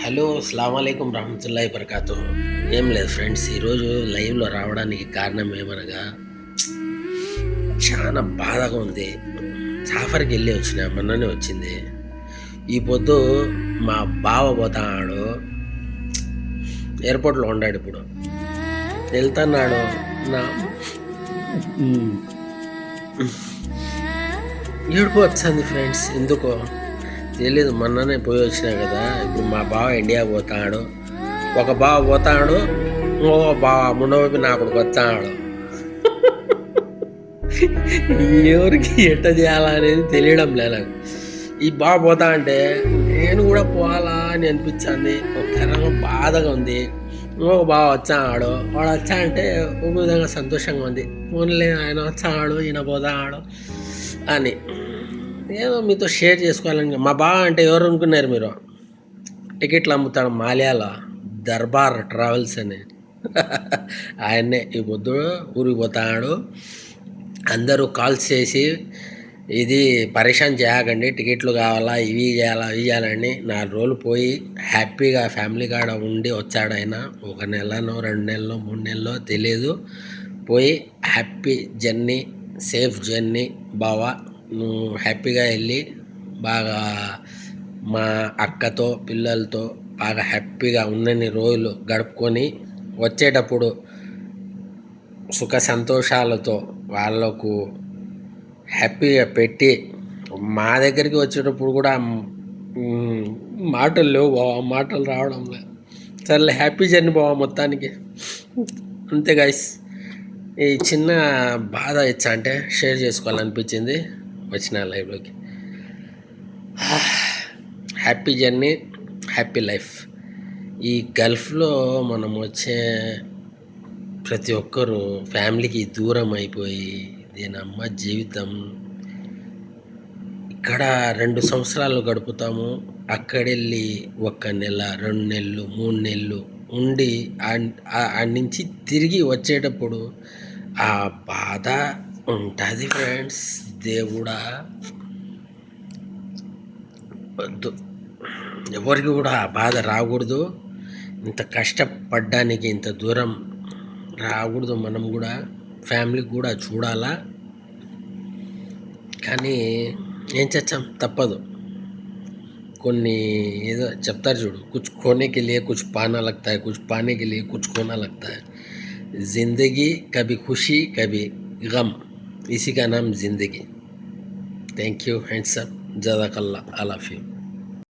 Hello అస్సలాము అలైకుం రహమతుల్లాహి బరకాతు. ఏం లేదు ఫ్రెండ్స్, ఈరోజు లైవ్లో రావడానికి కారణం ఏమనగా చాలా బాధగా ఉంది. సాఫర్కి వెళ్ళి వచ్చిన మొన్ననే వచ్చింది. ఈ పొద్దు మా బావ పోతాడు, ఎయిర్పోర్ట్లో ఉన్నాడు. ఇప్పుడు వెళ్తున్నాడు. నా ఏడుపు వచ్చింది ఫ్రెండ్స్, ఎందుకో తెలీదు. మొన్ననే పోయి వచ్చినా కదా. ఇప్పుడు మా బావ ఇండియా పోతాడు, ఒక బావ పోతాడు, ఇంకొక బావ ముండవైపు నా కొడుకు వచ్చాడు. ఎవరికి ఎట్ట చేయాలనేది తెలియడం లేదు నాకు. ఈ బావ పోతా అంటే నేను కూడా పోవాలా అని అనిపించింది. ఒక తరంగా బాధగా ఉంది. ఇంకొక బావ వచ్చాడు, వాడు వచ్చా అంటే ఒక విధంగా సంతోషంగా ఉంది. ఓన్లీ ఆయన వచ్చాడు, ఈయన పోతాడు అని ఏదో మీతో షేర్ చేసుకోవాలని. మా బావ అంటే ఎవరు అనుకున్నారు మీరు? టికెట్లు అమ్ముతాడు మాల్యాల, దర్బార్ ట్రావెల్స్ అని. ఆయన్నే ఈ పొద్దు ఊరికి పోతాడు. అందరూ కాల్స్ చేసి ఇది పరేషాన్ చేయకండి, టికెట్లు కావాలా, ఇవి చేయాలా అవి చేయాలని. 4 రోజులు పోయి హ్యాపీగా ఫ్యామిలీ కాడ ఉండి వచ్చాడు ఆయన. 1 నెలనో 2 నెలలో 3 నెలలో తెలియదు. పోయి హ్యాపీ జర్నీ, సేఫ్ జర్నీ బావా. నువ్వు హ్యాపీగా వెళ్ళి బాగా మా అక్కతో పిల్లలతో బాగా హ్యాపీగా ఉన్నన్ని రోజులు గడుపుకొని వచ్చేటప్పుడు సుఖ సంతోషాలతో వాళ్ళకు హ్యాపీగా పెట్టి, మా దగ్గరికి వచ్చేటప్పుడు కూడా మాటలు లేవు బావా, మాటలు రావడం లేదు. సర్లే, హ్యాపీ జర్నీ బావా మొత్తానికి. అంతే గైస్, ఈ చిన్న బాధ ఇచ్చా అంటే షేర్ చేసుకోవాలనిపించింది, వచ్చిన లైవ్లోకి. Happy journey, happy life. ఈ గల్ఫ్లో మనం వచ్చే ప్రతి ఒక్కరూ ఫ్యామిలీకి దూరం అయిపోయి దీనమ్మ జీవితం. ఇక్కడ 2 సంవత్సరాలు గడుపుతాము, అక్కడెళ్ళి 1 నెల 2 నెలలు 3 నెలలు ఉండి ఆడి నుంచి తిరిగి వచ్చేటప్పుడు ఆ బాధ ఉంటుంది ఫ్రెండ్స్. దేవుడా వద్దు, ఎవరికి కూడా ఆ బాధ రాకూడదు. ఇంత కష్టపడ్డానికి ఇంత దూరం రాకూడదు. మనం కూడా ఫ్యామిలీకి కూడా చూడాలా. కానీ ఏం చేస్తాం, తప్పదు. కొన్ని ఏదో చెప్తారు చూడు, కుछ खोने के लिए कुछ पाना लगता है, कुछ पाने के लिए कुछ खोना लगता है. ज़िंदगी कभी खुशी कभी गम, इसी का नाम ज़िंदगी. थैंक यू, हैंड्स अप, जज़ाकल्लाह, आई लव यू.